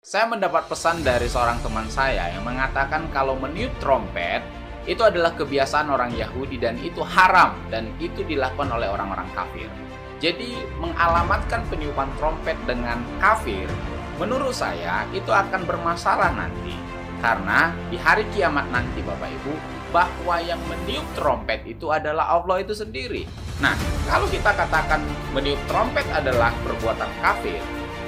Saya mendapat pesan dari seorang teman saya yang mengatakan kalau meniup trompet itu adalah kebiasaan orang Yahudi dan itu haram dan itu dilakukan oleh orang-orang kafir. Jadi mengalamatkan peniupan trompet dengan kafir, menurut saya itu akan bermasalah nanti. Karena di hari kiamat nanti Bapak Ibu, bahwa yang meniup trompet itu adalah Allah itu sendiri. Nah, kalau kita katakan meniup trompet adalah perbuatan kafir,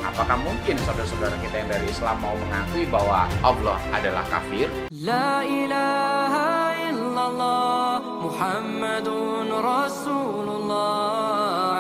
apakah mungkin saudara-saudara kita yang dari Islam mau mengakui bahwa Allah adalah kafir? La ilaha illallah Muhammadun Rasulullah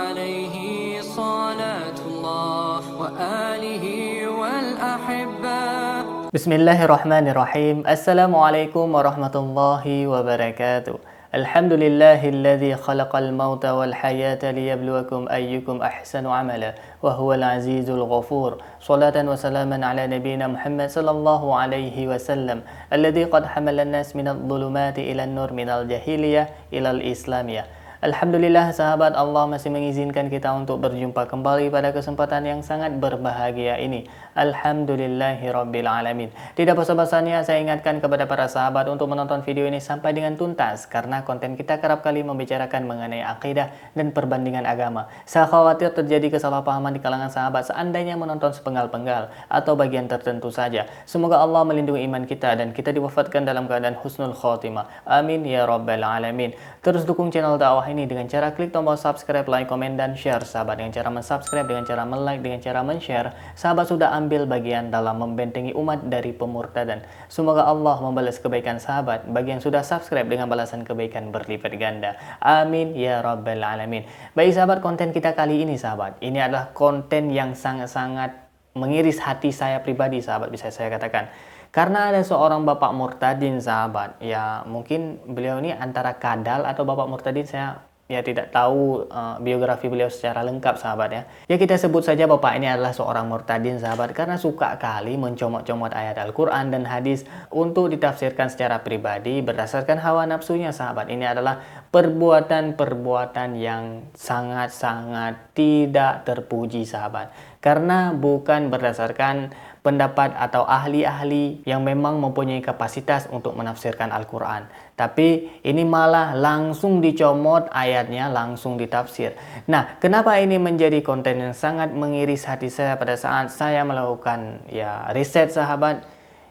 alaihi salatullah wa alihi wal ahibba. Bismillahirrahmanirrahim. Assalamualaikum warahmatullahi wabarakatuh. Alhamdulillahilladzi khalaqal mauta wal hayata liyabluwakum ayyukum ahsanu amala wa huwal azizul ghafur. Salatan wa salaman ala nabiyyina Muhammad sallallahu alaihi wasallam alladzi qad hamala an-nas minadh dhulumati ila an-nur minal jahiliyah ilal islamiyah. Alhamdulillah sahabat, Allah masih mengizinkan kita untuk berjumpa kembali pada kesempatan yang sangat berbahagia ini. Alhamdulillahirabbil alamin. Tidak bosan-bosannya saya ingatkan kepada para sahabat untuk menonton video ini sampai dengan tuntas karena konten kita kerap kali membicarakan mengenai akidah dan perbandingan agama. Saya khawatir terjadi kesalahpahaman di kalangan sahabat seandainya menonton sepenggal-penggal atau bagian tertentu saja. Semoga Allah melindungi iman kita dan kita diwafatkan dalam keadaan husnul khotimah. Amin ya rabbal alamin. Terus dukung channel dakwah ini dengan cara klik tombol subscribe, like, komen, dan share. Sahabat, dengan cara mensubscribe, dengan cara like, dengan cara men-share, sahabat sudah ambil bagian dalam membentengi umat dari pemurtadan. Semoga Allah membalas kebaikan sahabat bagi yang sudah subscribe dengan balasan kebaikan berlipat ganda. Amin ya rabbal alamin. Baik sahabat, konten kita kali ini sahabat, ini adalah konten yang sangat-sangat mengiris hati saya pribadi sahabat, bisa saya katakan. Karena ada seorang bapak murtadin sahabat, ya mungkin beliau ini antara kadal atau bapak murtadin, saya ya tidak tahu biografi beliau secara lengkap sahabat ya. Ya kita sebut saja bapak ini adalah seorang murtadin sahabat karena suka kali mencomot-comot ayat Al-Quran dan hadis untuk ditafsirkan secara pribadi berdasarkan hawa nafsunya sahabat. Ini adalah perbuatan-perbuatan yang sangat-sangat tidak terpuji sahabat. Karena bukan berdasarkan pendapat atau ahli-ahli yang memang mempunyai kapasitas untuk menafsirkan Al-Quran. Tapi ini malah langsung dicomot ayatnya, langsung ditafsir. Nah, kenapa ini menjadi konten yang sangat mengiris hati saya pada saat saya melakukan ya riset sahabat.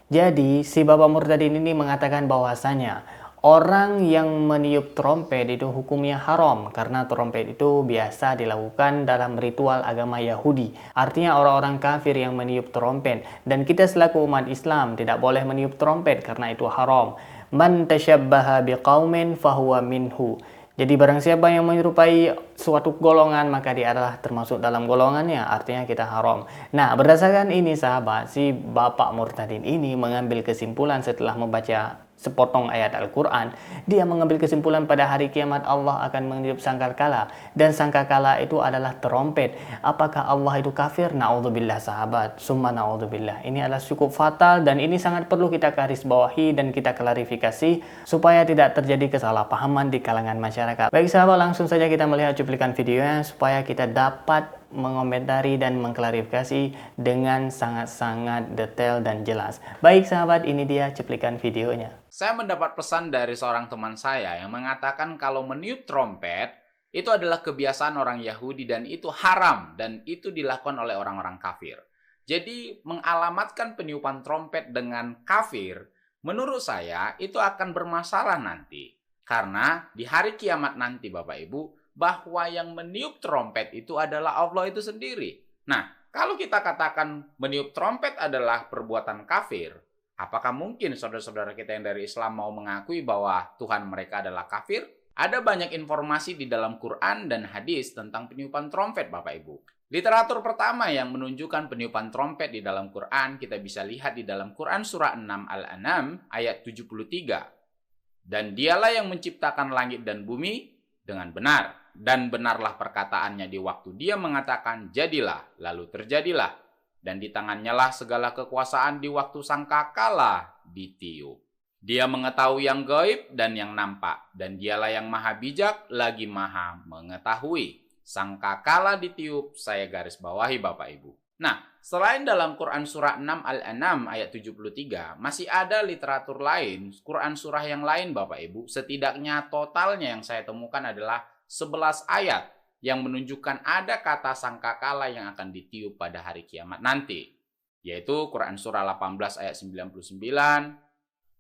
Jadi, si Bapak Murtadin ini mengatakan bahwasanya orang yang meniup trompet itu hukumnya haram karena trompet itu biasa dilakukan dalam ritual agama Yahudi. Artinya orang-orang kafir yang meniup trompet, dan kita selaku umat Islam tidak boleh meniup trompet karena itu haram. Man tasyabbaha biqaumin fahuwa minhu. Jadi barang siapa yang menyerupai suatu golongan maka dia adalah termasuk dalam golongannya, artinya kita haram. Nah, berdasarkan ini sahabat, si Bapak Murtadin ini mengambil kesimpulan setelah membaca sepotong ayat Al-Quran. Dia mengambil kesimpulan pada hari kiamat Allah akan meniup sangkakala, dan sangkakala itu adalah trompet. Apakah Allah itu kafir? Na'udzubillah sahabat, summa na'udzubillah. Ini adalah cukup fatal dan ini sangat perlu kita garis bawahi dan kita klarifikasi supaya tidak terjadi kesalahpahaman di kalangan masyarakat. Baik sahabat, langsung saja kita melihat cuplikan videonya supaya kita dapat mengomentari dan mengklarifikasi dengan sangat-sangat detail dan jelas. Baik sahabat, ini dia cuplikan videonya. Saya mendapat pesan dari seorang teman saya yang mengatakan kalau meniup trompet itu adalah kebiasaan orang Yahudi dan itu haram dan itu dilakukan oleh orang-orang kafir. Jadi mengalamatkan peniupan trompet dengan kafir, menurut saya itu akan bermasalah nanti. Karena di hari kiamat nanti Bapak Ibu, bahwa yang meniup trompet itu adalah Allah itu sendiri. Nah, kalau kita katakan meniup trompet adalah perbuatan kafir, apakah mungkin saudara-saudara kita yang dari Islam mau mengakui bahwa Tuhan mereka adalah kafir? Ada banyak informasi di dalam Quran dan hadis tentang peniupan trompet Bapak Ibu. Literatur pertama yang menunjukkan peniupan trompet di dalam Quran kita bisa lihat di dalam Quran surah 6 Al-An'am ayat 73. Dan dialah yang menciptakan langit dan bumi dengan benar. Dan benarlah perkataannya di waktu dia mengatakan jadilah, lalu terjadilah. Dan di tangannya lah segala kekuasaan di waktu sangkakala ditiup. Dia mengetahui yang gaib dan yang nampak, dan dialah yang maha bijak lagi maha mengetahui. Sangkakala ditiup, saya garis bawahi Bapak Ibu. Nah, selain dalam Quran surah 6 Al-An'am ayat 73, masih ada literatur lain, Quran surah yang lain Bapak Ibu. Setidaknya totalnya yang saya temukan adalah 11 ayat yang menunjukkan ada kata sangkakala yang akan ditiup pada hari kiamat nanti. Yaitu Quran surah 18 ayat 99,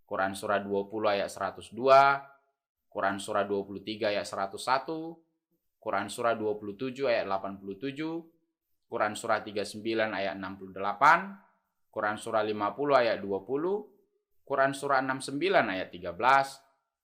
Quran surah 20 ayat 102, Quran surah 23 ayat 101, Quran surah 27 ayat 87, Quran surah 39 ayat 68, Quran surah 50 ayat 20, Quran surah 69 ayat 13,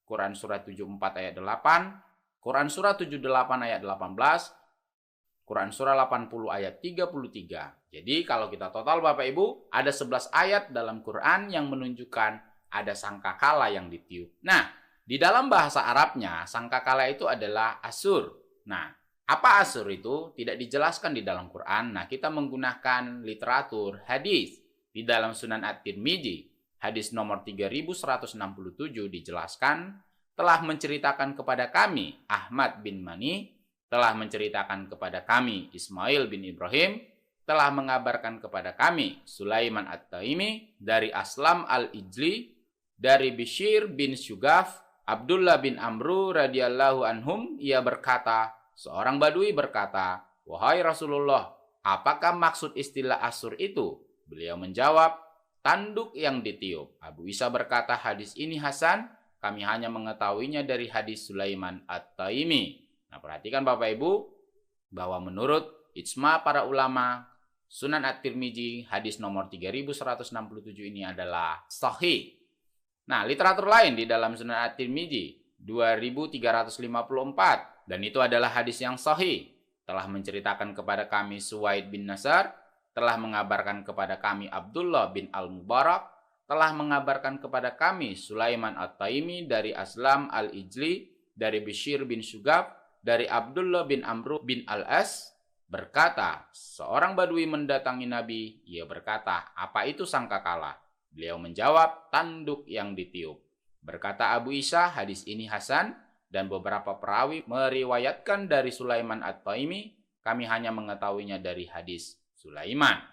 Quran surah 74 ayat 8, Quran surah 78 ayat 18, Quran surah 80 ayat 33. Jadi kalau kita total Bapak Ibu, ada 11 ayat dalam Quran yang menunjukkan ada sangkakala yang ditiup. Nah, di dalam bahasa Arabnya, sangkakala itu adalah asur. Nah, apa asur itu? Tidak dijelaskan di dalam Quran. Nah, kita menggunakan literatur hadis di dalam Sunan At-Tirmidzi. Hadis nomor 3167 dijelaskan, telah menceritakan kepada kami Ahmad bin Mani, telah menceritakan kepada kami Ismail bin Ibrahim, telah mengabarkan kepada kami Sulaiman At-Taimi dari Aslam Al-Ijli, dari Bishr bin Syugaf, Abdullah bin Amru radhiyallahu anhum, ia berkata, seorang badui berkata, "Wahai Rasulullah, apakah maksud istilah asur itu?" Beliau menjawab, "Tanduk yang ditiup." Abu Isa berkata, hadis ini hasan, kami hanya mengetahuinya dari hadis Sulaiman At-Taimi. Nah, perhatikan Bapak Ibu, bahwa menurut ijma para ulama, Sunan At-Tirmidzi hadis nomor 3167 ini adalah sahih. Nah, literatur lain di dalam Sunan At-Tirmidzi 2354, dan itu adalah hadis yang sahih. Telah menceritakan kepada kami Suwaid bin Nasar, telah mengabarkan kepada kami Abdullah bin Al-Mubarak, telah mengabarkan kepada kami Sulaiman At-Taimi dari Aslam Al-Ijli, dari Bishr bin Syugab, dari Abdullah bin Amru bin Al-As, berkata, seorang badui mendatangi Nabi, ia berkata, "Apa itu sangkakala?" Beliau menjawab, "Tanduk yang ditiup." Berkata Abu Isa, hadis ini hasan, dan beberapa perawi meriwayatkan dari Sulaiman At-Taimi, kami hanya mengetahuinya dari hadis Sulaiman.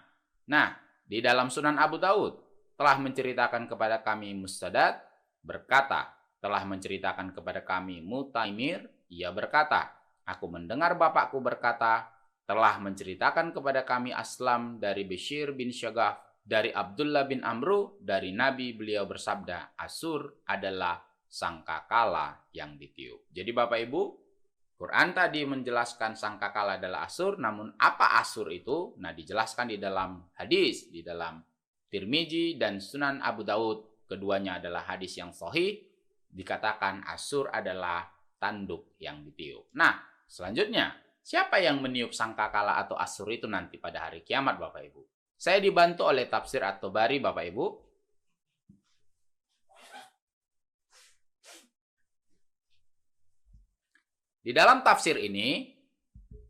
Nah, di dalam Sunan Abu Daud, telah menceritakan kepada kami Mustadad, berkata, telah menceritakan kepada kami Mutaimir, ia berkata, aku mendengar bapakku berkata, telah menceritakan kepada kami Aslam dari Bishr bin Syagaf, dari Abdullah bin Amru, dari Nabi beliau bersabda, asur adalah sangkakala yang ditiup. Jadi Bapak Ibu, Quran tadi menjelaskan sangkakala adalah asur, namun apa asur itu? Nah, dijelaskan di dalam hadis, di dalam Tirmidzi dan Sunan Abu Daud, keduanya adalah hadis yang sahih, dikatakan asur adalah tanduk yang ditiup. Nah, selanjutnya, siapa yang meniup sangkakala atau asur itu nanti pada hari kiamat Bapak Ibu? Saya dibantu oleh tafsir At-Tabari Bapak Ibu. Di dalam tafsir ini,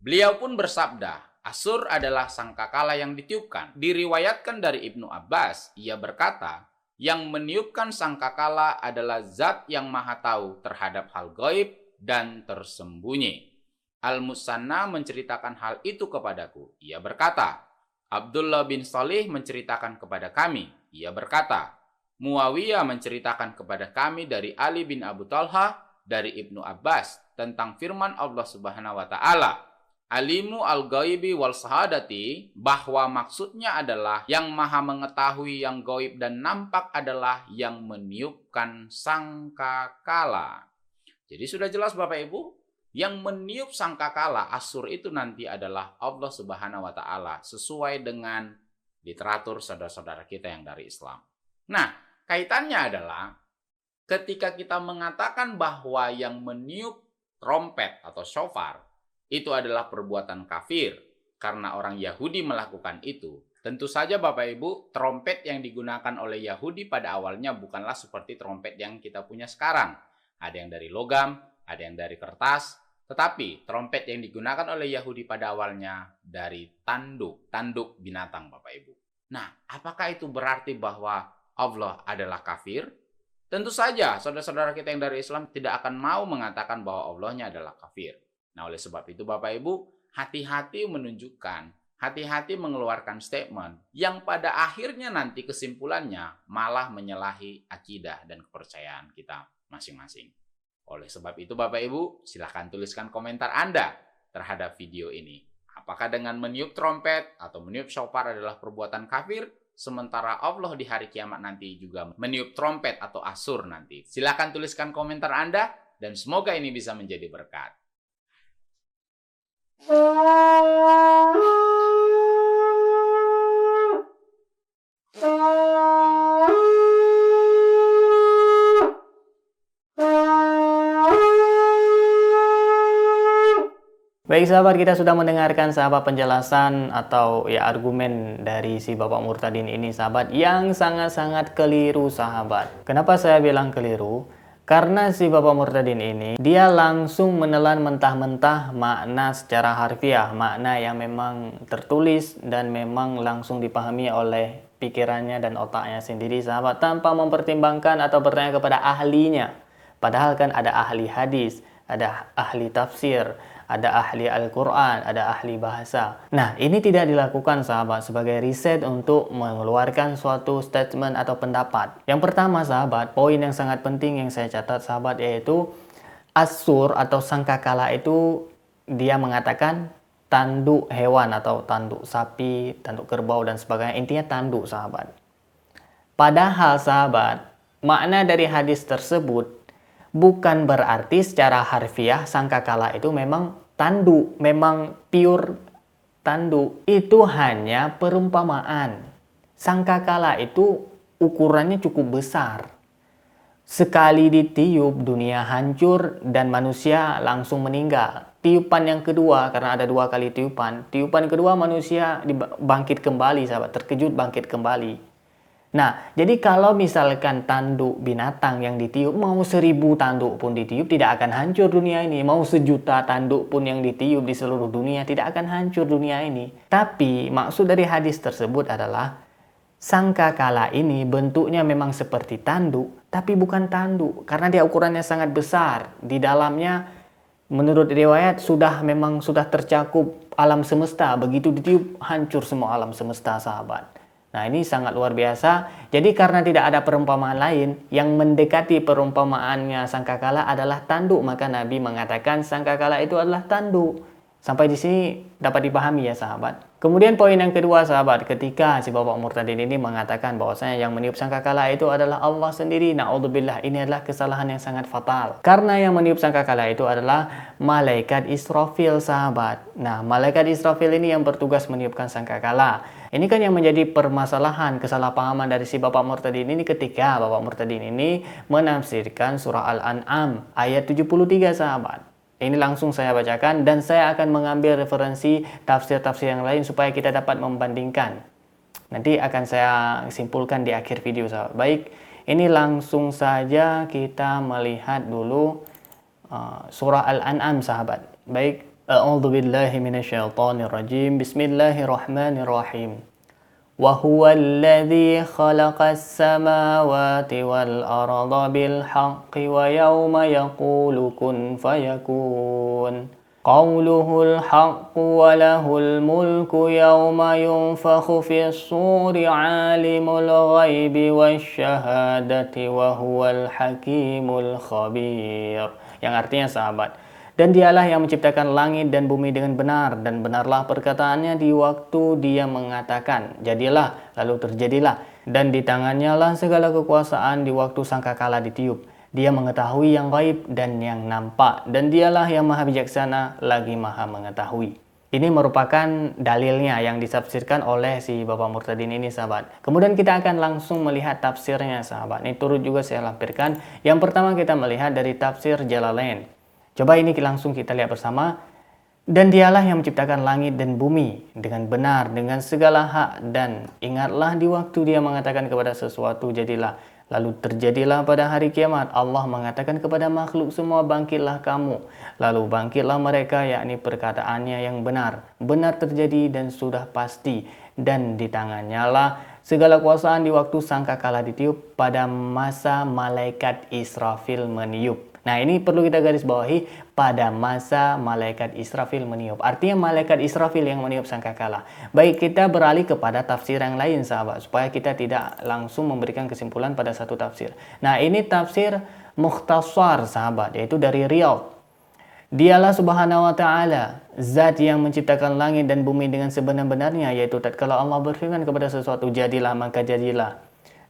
beliau pun bersabda, asur adalah sangkakala yang ditiupkan. Diriwayatkan dari Ibnu Abbas, ia berkata, yang meniupkan sangkakala adalah zat yang maha tahu terhadap hal gaib dan tersembunyi. Al-Musanna menceritakan hal itu kepadaku. Ia berkata, Abdullah bin Salih menceritakan kepada kami. Ia berkata, Muawiyah menceritakan kepada kami dari Ali bin Abu Talha, dari Ibnu Abbas, tentang firman Allah Subhanahu wa Ta'ala, alimu al-ghaibi wal sahadati, bahwa maksudnya adalah yang maha mengetahui yang gaib dan nampak adalah yang meniupkan sangkakala. Jadi sudah jelas Bapak Ibu, yang meniup sangkakala asur itu nanti adalah Allah Subhanahu wa Ta'ala, sesuai dengan literatur saudara-saudara kita yang dari Islam. Nah, kaitannya adalah ketika kita mengatakan bahwa yang meniup trompet atau shofar itu adalah perbuatan kafir karena orang Yahudi melakukan itu. Tentu saja Bapak Ibu, trompet yang digunakan oleh Yahudi pada awalnya bukanlah seperti trompet yang kita punya sekarang. Ada yang dari logam, ada yang dari kertas, tetapi trompet yang digunakan oleh Yahudi pada awalnya dari tanduk binatang Bapak Ibu. Nah, apakah itu berarti bahwa Allah adalah kafir? Tentu saja saudara-saudara kita yang dari Islam tidak akan mau mengatakan bahwa Allahnya adalah kafir. Nah, oleh sebab itu Bapak Ibu, hati-hati menunjukkan, hati-hati mengeluarkan statement yang pada akhirnya nanti kesimpulannya malah menyalahi akidah dan kepercayaan kita masing-masing. Oleh sebab itu Bapak Ibu, silahkan tuliskan komentar Anda terhadap video ini. Apakah dengan meniup trompet atau meniup shofar adalah perbuatan kafir, sementara Allah di hari kiamat nanti juga meniup trompet atau asur nanti? Silahkan tuliskan komentar Anda dan semoga ini bisa menjadi berkat. Baik sahabat, kita sudah mendengarkan sahabat penjelasan atau ya argumen dari si Bapak Murtadin ini sahabat yang sangat-sangat keliru sahabat. Kenapa saya bilang keliru? Karena si Bapak Murtadin ini dia langsung menelan mentah-mentah makna secara harfiah, makna yang memang tertulis dan memang langsung dipahami oleh pikirannya dan otaknya sendiri sahabat, tanpa mempertimbangkan atau bertanya kepada ahlinya. Padahal kan ada ahli hadis, ada ahli tafsir, ada ahli Al-Quran, ada ahli bahasa. Nah, ini tidak dilakukan sahabat sebagai riset untuk mengeluarkan suatu statement atau pendapat. Yang pertama sahabat, poin yang sangat penting yang saya catat sahabat, yaitu asur atau sangkakala itu dia mengatakan tanduk hewan atau tanduk sapi, tanduk kerbau dan sebagainya. Intinya tanduk sahabat. Padahal sahabat, makna dari hadis tersebut bukan berarti secara harfiah sangkakala itu memang tanduk, memang pure tanduk. Itu hanya perumpamaan. Sangkakala itu ukurannya cukup besar. Sekali ditiup, dunia hancur dan manusia langsung meninggal. Tiupan yang kedua, karena ada 2 kali tiupan. Tiupan kedua manusia bangkit kembali, sahabat. Terkejut bangkit kembali. Nah, jadi kalau misalkan tanduk binatang yang ditiup, mau 1000 tanduk pun ditiup, tidak akan hancur dunia ini. Mau 1.000.000 tanduk pun yang ditiup di seluruh dunia, tidak akan hancur dunia ini. Tapi, maksud dari hadis tersebut adalah, sangkakala ini bentuknya memang seperti tanduk, tapi bukan tanduk. Karena dia ukurannya sangat besar. Di dalamnya, menurut riwayat, memang sudah tercakup alam semesta. Begitu ditiup, hancur semua alam semesta, sahabat. Nah, ini sangat luar biasa. Jadi karena tidak ada perumpamaan lain yang mendekati perumpamaannya sangkakala adalah tanduk, maka Nabi mengatakan sangkakala itu adalah tanduk. Sampai di sini dapat dipahami ya sahabat. Kemudian poin yang kedua sahabat, ketika si Bapak Murtadin ini mengatakan bahwasanya yang meniup sangkakala itu adalah Allah sendiri. Na'udzubillah, ini adalah kesalahan yang sangat fatal. Karena yang meniup sangkakala itu adalah malaikat Israfil sahabat. Nah, malaikat Israfil ini yang bertugas meniupkan sangkakala. Ini kan yang menjadi permasalahan, kesalahpahaman dari si Bapak Murtadin ini ketika Bapak Murtadin ini menafsirkan surah Al-An'am ayat 73 sahabat. Ini langsung saya bacakan dan saya akan mengambil referensi tafsir-tafsir yang lain supaya kita dapat membandingkan. Nanti akan saya simpulkan di akhir video sahabat. Baik, ini langsung saja kita melihat dulu surah Al-An'am sahabat. Baik, a'udzu billahi minasyaitonir rajim. Bismillahirrahmanirrahim. Wa huwal ladzi khalaqas samawati wal arda bil haqqi wa yawma yaqulu kun fayakun. Qawluhul haqqu wa lahul mulku yawma yunfakhu fis suri alimul ghaibi wasyahadati wa huwal hakimul khabir. Yang artinya sahabat, dan dialah yang menciptakan langit dan bumi dengan benar, dan benarlah perkataannya di waktu dia mengatakan, jadilah, lalu terjadilah. Dan di tangannya lah segala kekuasaan di waktu sangkakala ditiup. Dia mengetahui yang gaib dan yang nampak, dan dialah yang maha bijaksana lagi maha mengetahui. Ini merupakan dalilnya yang ditafsirkan oleh si Bapak Murtadin ini sahabat. Kemudian kita akan langsung melihat tafsirnya sahabat. Ini turut juga saya lampirkan. Yang pertama kita melihat dari tafsir Jalalain. Coba ini langsung kita lihat bersama. Dan dialah yang menciptakan langit dan bumi dengan benar, dengan segala hak. Dan ingatlah di waktu dia mengatakan kepada sesuatu, jadilah. Lalu terjadilah pada hari kiamat. Allah mengatakan kepada makhluk semua, bangkitlah kamu. Lalu bangkitlah mereka, yakni perkataannya yang benar. Benar terjadi dan sudah pasti. Dan di tangannya lah segala kuasaan di waktu sangkakala ditiup pada masa malaikat Israfil meniup. Nah, ini perlu kita garis bawahi, pada masa malaikat Israfil meniup. Artinya malaikat Israfil yang meniup sangkakala. Baik, kita beralih kepada tafsir yang lain sahabat, supaya kita tidak langsung memberikan kesimpulan pada satu tafsir. Nah, ini tafsir mukhtasar sahabat, yaitu dari Riyadh. Dialah subhanahu wa ta'ala, zat yang menciptakan langit dan bumi dengan sebenar-benarnya, yaitu tatkala Allah berfirman kepada sesuatu, jadilah, maka jadilah.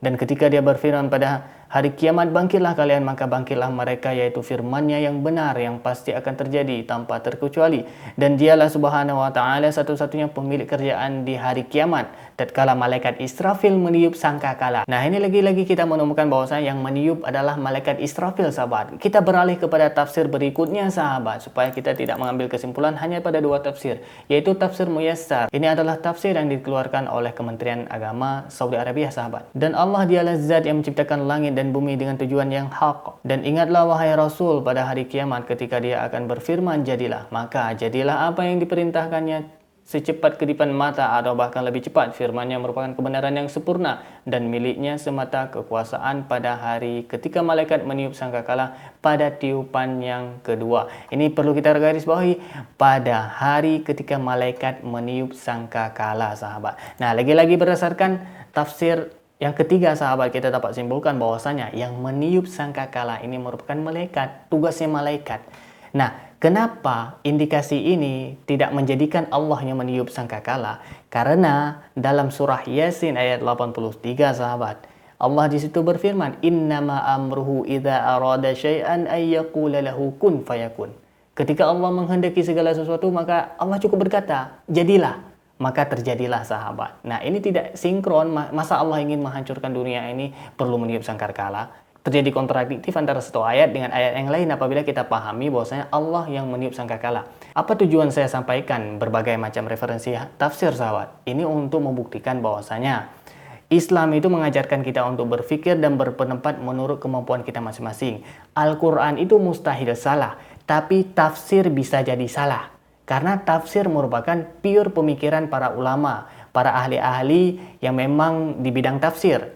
Dan ketika dia berfirman pada hari kiamat, bangkitlah kalian, maka bangkitlah mereka, yaitu firman-Nya yang benar, yang pasti akan terjadi tanpa terkecuali. Dan dialah subhanahu wa ta'ala satu-satunya pemilik kerjaan di hari kiamat, tatkala malaikat Israfil meniup sangkakala. Nah, ini lagi-lagi kita menemukan bahwasanya yang meniup adalah malaikat Israfil sahabat. Kita beralih kepada tafsir berikutnya sahabat, supaya kita tidak mengambil kesimpulan hanya pada dua tafsir, yaitu tafsir Muyassar. Ini adalah tafsir yang dikeluarkan oleh Kementerian Agama Saudi Arabia sahabat. Dan Allah dialah zat yang menciptakan langit dan bumi dengan tujuan yang hak. Dan ingatlah wahai Rasul pada hari kiamat ketika dia akan berfirman jadilah, maka jadilah apa yang diperintahkannya secepat kedipan mata atau bahkan lebih cepat. Firman-Nya merupakan kebenaran yang sempurna dan miliknya semata kekuasaan pada hari ketika malaikat meniup sangkakala pada tiupan yang kedua. Ini perlu kita garis bawahi, pada hari ketika malaikat meniup sangkakala sahabat. Nah, lagi-lagi berdasarkan tafsir yang ketiga sahabat, kita dapat simpulkan bahwasanya yang meniup sangkakala ini merupakan malaikat, tugasnya malaikat. Nah, kenapa indikasi ini tidak menjadikan Allah yang meniup sangkakala? Karena dalam surah Yasin ayat 83 sahabat, Allah di situ berfirman, innama amruhu idza arada syai'an ay yaqula lahu kun fayakun. Ketika Allah menghendaki segala sesuatu, maka Allah cukup berkata, jadilah, maka terjadilah sahabat. Nah, ini tidak sinkron. Masa Allah ingin menghancurkan dunia ini perlu meniup sangkakala? Terjadi kontradiktif antara satu ayat dengan ayat yang lain apabila kita pahami bahwasanya Allah yang meniup sangkakala. Apa tujuan saya sampaikan berbagai macam referensi tafsir sahabat? Ini untuk membuktikan bahwasanya Islam itu mengajarkan kita untuk berpikir dan berpendapat menurut kemampuan kita masing-masing. Al-Quran itu mustahil salah, tapi tafsir bisa jadi salah. Karena tafsir merupakan pure pemikiran para ulama, para ahli-ahli yang memang di bidang tafsir.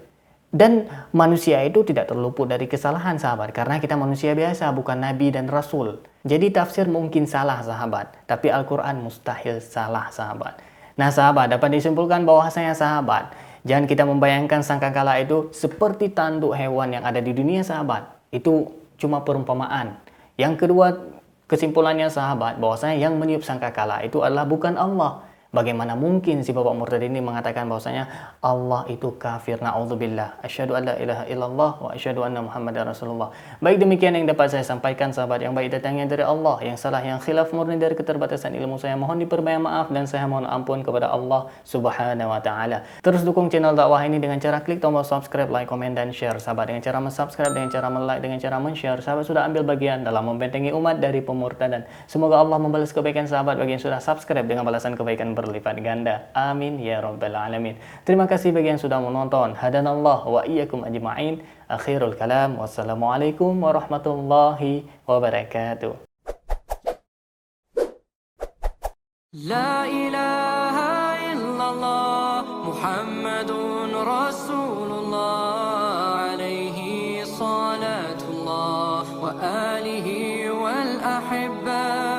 Dan manusia itu tidak terluput dari kesalahan sahabat, karena kita manusia biasa, bukan nabi dan rasul. Jadi tafsir mungkin salah sahabat, tapi Al-Quran mustahil salah sahabat. Nah sahabat, dapat disimpulkan bahwasanya sahabat, jangan kita membayangkan sangkakala itu seperti tanduk hewan yang ada di dunia sahabat. Itu cuma perumpamaan. Yang kedua, kesimpulannya sahabat, bahwasanya yang meniup sangkakala itu adalah bukan Allah. Bagaimana mungkin si Bapak Murtad ini mengatakan bahwasanya Allah itu kafir? Na'udzubillah. Asyhadu an la ilaha illallah wa asyhadu anna Muhammadar Rasulullah. Baik, demikian yang dapat saya sampaikan sahabat. Yang baik datangnya dari Allah, yang salah yang khilaf murni dari keterbatasan ilmu saya. Mohon diperbanyak maaf dan saya mohon ampun kepada Allah Subhanahu wa taala. Terus dukung channel dakwah ini dengan cara klik tombol subscribe, like, komen dan share sahabat. Dengan cara subscribe, dengan cara like, dengan cara share, sahabat sudah ambil bagian dalam membentengi umat dari pemurtadan. Semoga Allah membalas kebaikan sahabat bagi yang sudah subscribe dengan balasan kebaikan berlipat ganda. Amin ya rabbal alamin. Terima kasih bagi yang sudah menonton. Hadanallah wa iyyakum ajma'in. Akhirul kalam. Wassalamualaikum warahmatullahi wabarakatuh. La ilaha illallah Muhammadun Rasulullah alaihi salatullah wa alihi wal ahibba